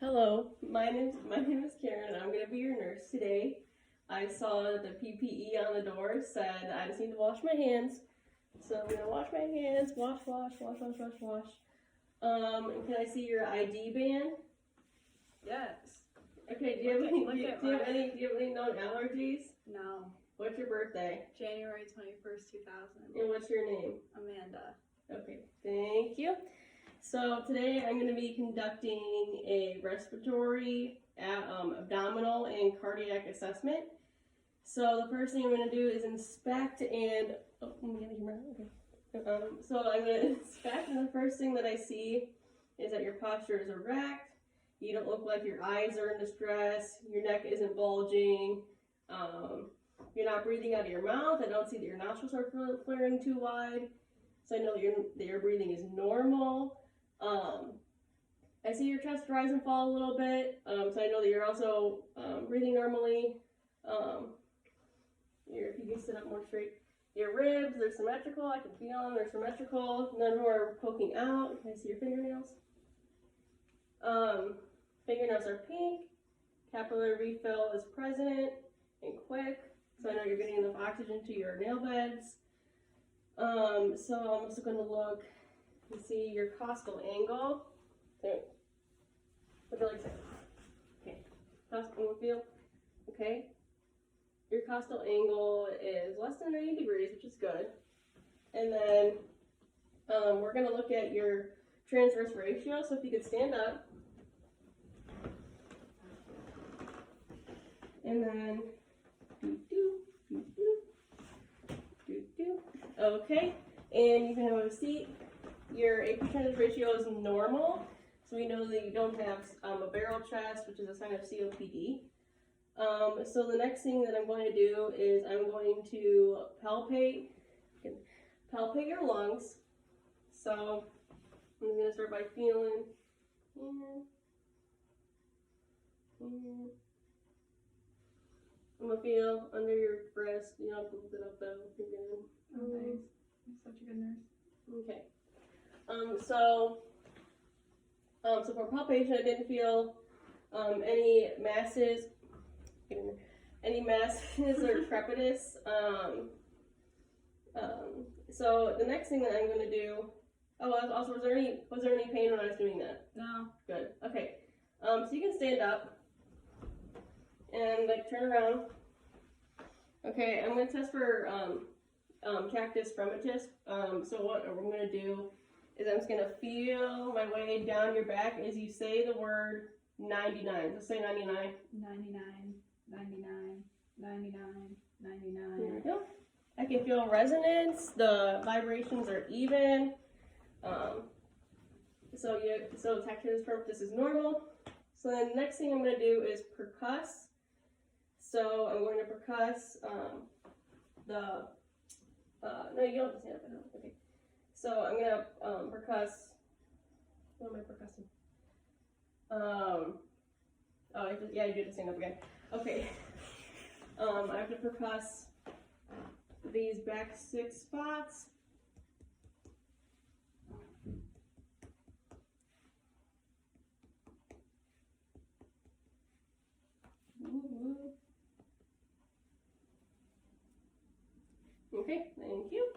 Hello, my name is Karen, and I'm gonna be your nurse today. I saw the PPE on the door said I just need to wash my hands, so I'm gonna wash my hands. Wash. And can I see your ID band? Yes. Okay. Do you have any known allergies? No. What's your birthday? January 21st, 2000. And what's your name? Amanda. Okay. Thank you. So today I'm going to be conducting a respiratory, abdominal, and cardiac assessment. So the first thing I'm going to do is inspect and, oh, let me get the camera. Okay. So I'm going to inspect, and the first thing that I see is that your posture is erect. You don't look like your eyes are in distress. Your neck isn't bulging. You're not breathing out of your mouth. I don't see that your nostrils are flaring too wide. So I know that your breathing is normal. I see your chest rise and fall a little bit, so I know that you're also breathing normally. If you can sit up more straight. Your ribs, they're symmetrical. I can feel them, they're symmetrical. None of them are poking out. Can I see your fingernails? Fingernails are pink. Capillary refill is present and quick, so I know you're getting enough oxygen to your nail beds. So I'm also going to look and see your costal angle. Okay. What do you like to say? Okay. Costal feel. Okay. Your costal angle is less than 90 degrees, which is good. And then we're going to look at your transverse ratio. So if you could stand up. And then okay. And you can have a seat. Your AP transverse ratio is normal, so we know that you don't have a barrel chest, which is a sign of COPD. So the next thing that I'm going to do is I'm going to palpate your lungs. So I'm going to start by feeling here. I'm going to feel under your breast. You don't have to lift it up though. Oh, thanks. You're such a good nurse. Okay. So for palpation, I didn't feel any masses or crepitus. So the next thing that I'm going to do. Oh, also, was there any pain when I was doing that? No. Good. Okay. So you can stand up and turn around. Okay, I'm going to test for cactus fremitus. So what I'm going to do is I'm just going to feel my way down your back as you say the word 99. So say 99. 99, 99, 99, 99. There we go. I can feel resonance. The vibrations are even. So cactus fremitus is normal. So then the next thing I'm going to do is percuss. So I'm going to percuss no, you don't have to stand up. Okay. So I'm going to percuss. What am I percussing? You do have to stand up again. Okay. I have to percuss these back 6 spots. Okay, thank you.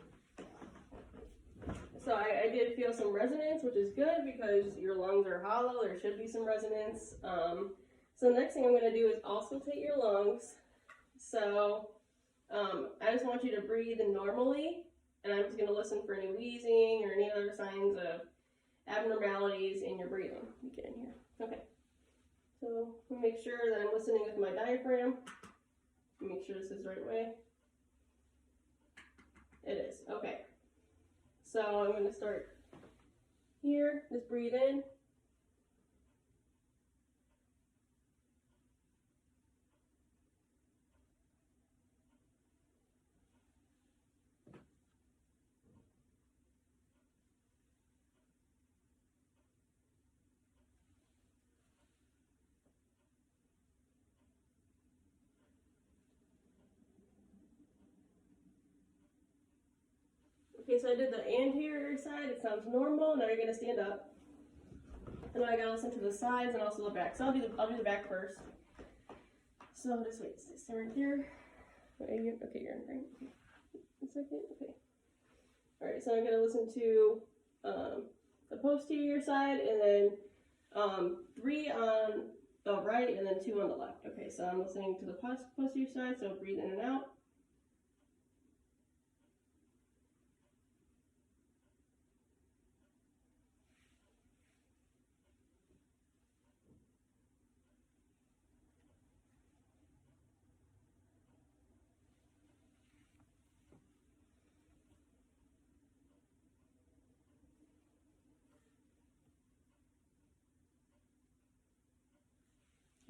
So I did feel some resonance, which is good because your lungs are hollow. There should be some resonance. So the next thing I'm going to do is auscultate your lungs. So I just want you to breathe normally, and I'm just going to listen for any wheezing or any other signs of abnormalities in your breathing. You get in here. Okay. So make sure that I'm listening with my diaphragm. Make sure this is the right way. It is. Okay. So I'm going to start here. Just breathe in. Okay, so I did the anterior side. It sounds normal. Now you're going to stand up. And I gotta listen to the sides and also the back. So I'll do the back first. So just wait, stay right there. Okay, you're in frame. A second. Okay. All right. So I'm gonna listen to the posterior side, and then 3 on the right, and then 2 on the left. Okay. So I'm listening to the posterior side. So breathe in and out.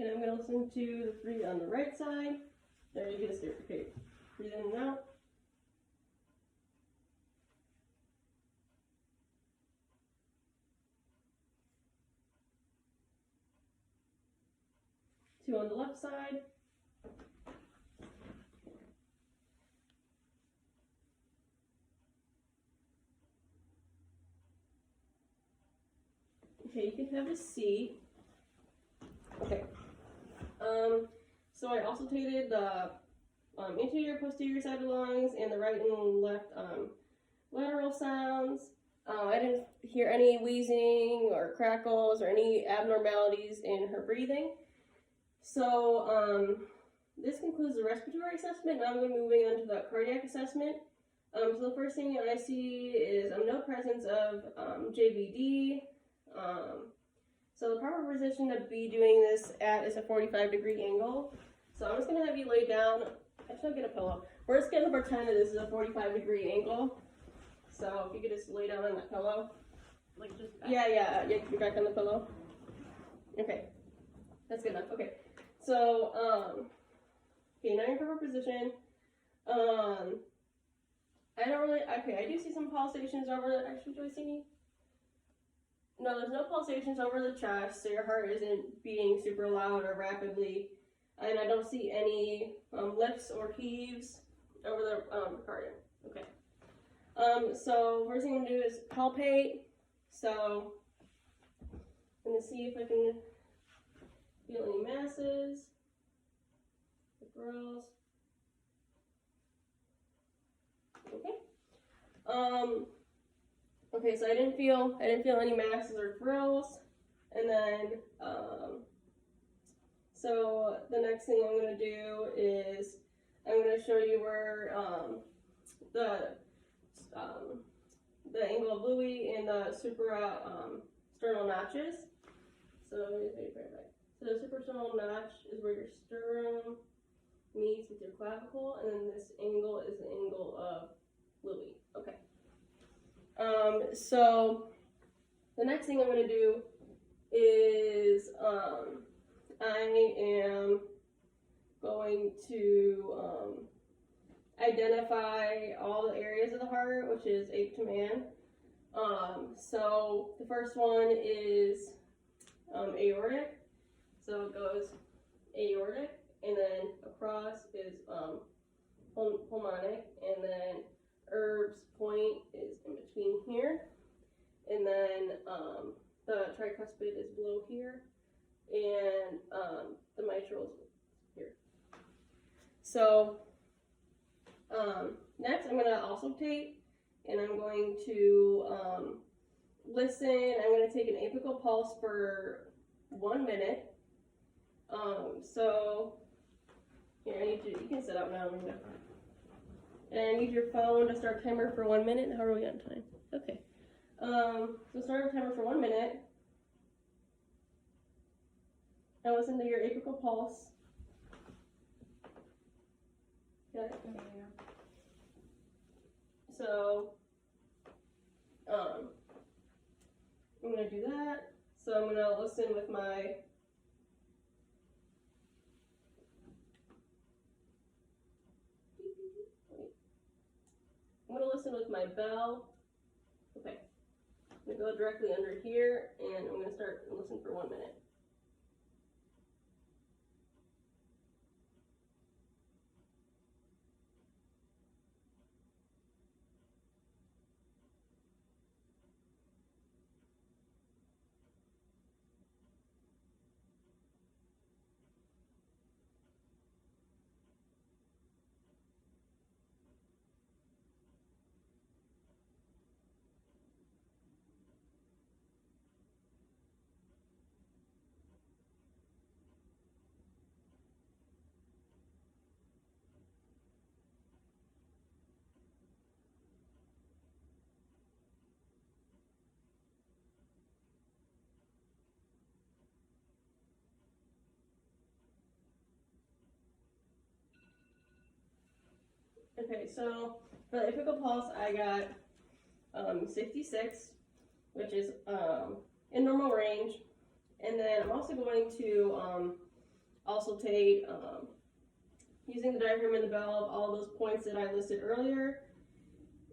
And I'm going to listen to the 3 on the right side. There, you get a steer. Okay, breathe in and out. Two on the left side. Okay, you can have a seat. Okay. So I also tated the anterior, posterior side of the lungs and the right and left lateral sounds. I didn't hear any wheezing or crackles or any abnormalities in her breathing. So this concludes the respiratory assessment. Now I'm going to be moving on to the cardiac assessment. So the first thing I see is no presence of JVD. So the proper position to be doing this at is a 45-degree angle. So I'm just going to have you lay down. Actually, I'll get a pillow. We're just going to pretend that this is a 45-degree angle. So if you could just lay down on that pillow. Like just back. Yeah, you're back on the pillow. Okay, that's good enough. Okay, so, okay, now you're in proper position. I do see some pulsations over the, actually, do I see any? No, there's no pulsations over the chest, so your heart isn't beating super loud or rapidly. And I don't see any lifts or heaves over the pericardium. Okay. So first thing I'm gonna do is palpate. So I'm gonna see if I can feel any masses, girls. Okay. Okay, so I didn't feel any masses or frills, and then so the next thing I'm gonna do is I'm gonna show you where the angle of Louis and the suprasternal notches. So the suprasternal notch is where your sternum meets with your clavicle, and then this angle is the angle of Louis. Okay. So the next thing I'm going to do is I am going to identify all the areas of the heart, which is 8 to man. So the first one is aortic. So it goes aortic, and then across is pulmonic, and then Erb's point is in between here, and then the tricuspid is below here, and the mitral is here. So next I'm going to also tape, and I'm going to listen. I'm going to take an apical pulse for 1 minute. So here, you can sit up now. And I need your phone to start timer for 1 minute. How are we on time? Okay. So start a timer for 1 minute. Now listen to your apical pulse. Okay. Yeah. So I'm gonna do that. So I'm gonna listen with my bell. Okay. I'm gonna go directly under here, and I'm gonna start and listen for 1 minute. Okay, so for the apical pulse, I got 66, which is in normal range. And then I'm also going to auscultate using the diaphragm and the valve, all those points that I listed earlier.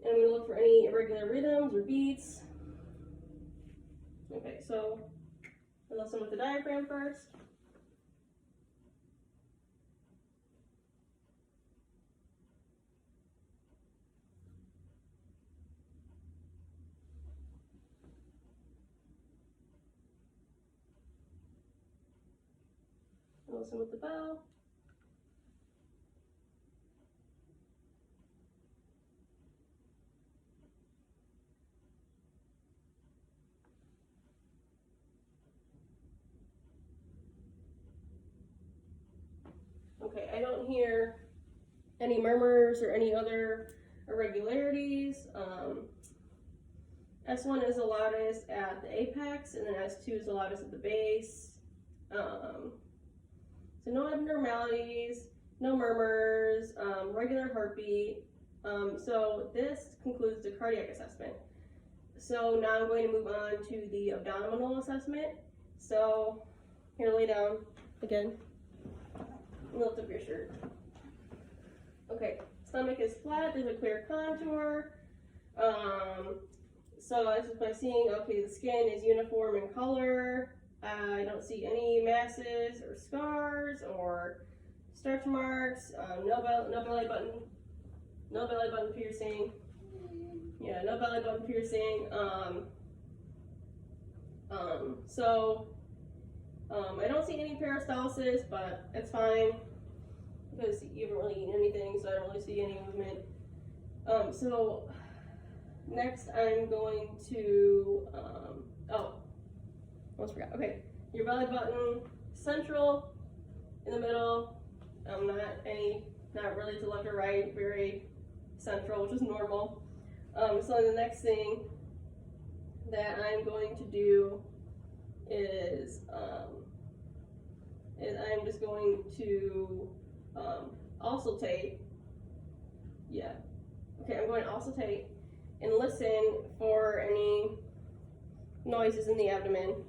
And I'm going to look for any irregular rhythms or beats. Okay, so we'll listen with the diaphragm first. Listen with the valve. Okay, I don't hear any murmurs or any other irregularities. S1 is the loudest at the apex, and then S2 is the loudest at the base. So no abnormalities, no murmurs, regular heartbeat. So this concludes the cardiac assessment. So now I'm going to move on to the abdominal assessment. So here, lay down again. Lift up your shirt. Okay, stomach is flat, there's a clear contour. So this is by seeing, okay, the skin is uniform in color. I don't see any masses or scars or stretch marks. No belly button piercing. Yeah, no belly button piercing. I don't see any peristalsis, but it's fine because you haven't really eaten anything, so I don't really see any movement. So next I'm going to, almost forgot. Okay, your belly button central, in the middle, not really to left or right, very central, which is normal. So the next thing that I'm going to do is I'm just going to auscultate. Yeah. Okay, I'm going to auscultate and listen for any noises in the abdomen.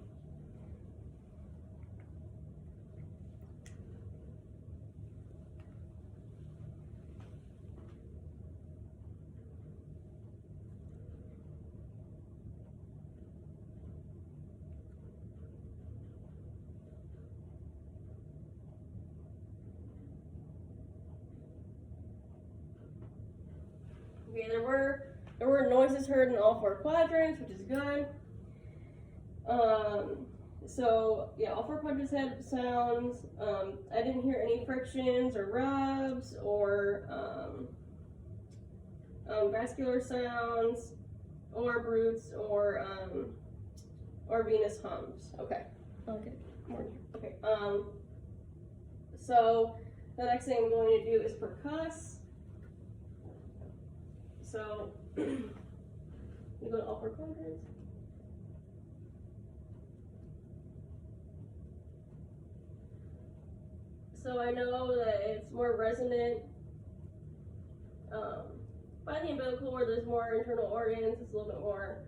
Okay, there were noises heard in all 4 quadrants, which is good. So yeah, all 4 quadrants had sounds. I didn't hear any frictions or rubs or vascular sounds or brutes or venous hums. Okay. Okay. Okay. So the next thing I'm going to do is percuss. So you go to all 4 quadrants. So I know that it's more resonant by the umbilical where there's more internal organs. It's a little bit more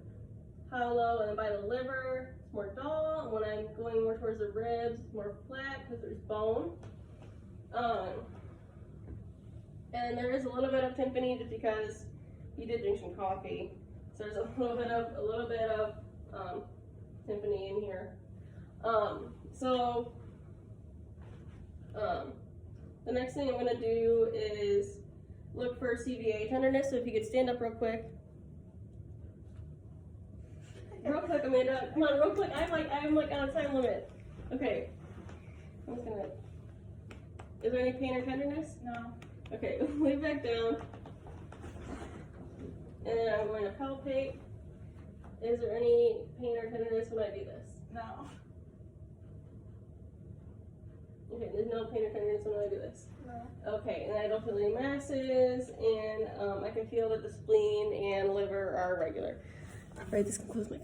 hollow, and then by the liver, it's more dull. And when I'm going more towards the ribs, it's more flat because there's bone. And there is a little bit of tympany just because you did drink some coffee, so there's a little bit of tympany in here. The next thing I'm going to do is look for CVA tenderness. So if you could stand up real quick. Real quick, Amanda. Come on, real quick. I'm like on a time limit. Okay. I'm just gonna. Is there any pain or tenderness? No. Okay, lay back down. And then I'm going to palpate. Is there any pain or tenderness when I do this? No. Okay, there's no pain or tenderness when I do this. No. Okay, and I don't feel any masses, and I can feel that the spleen and liver are regular. All right, this concludes my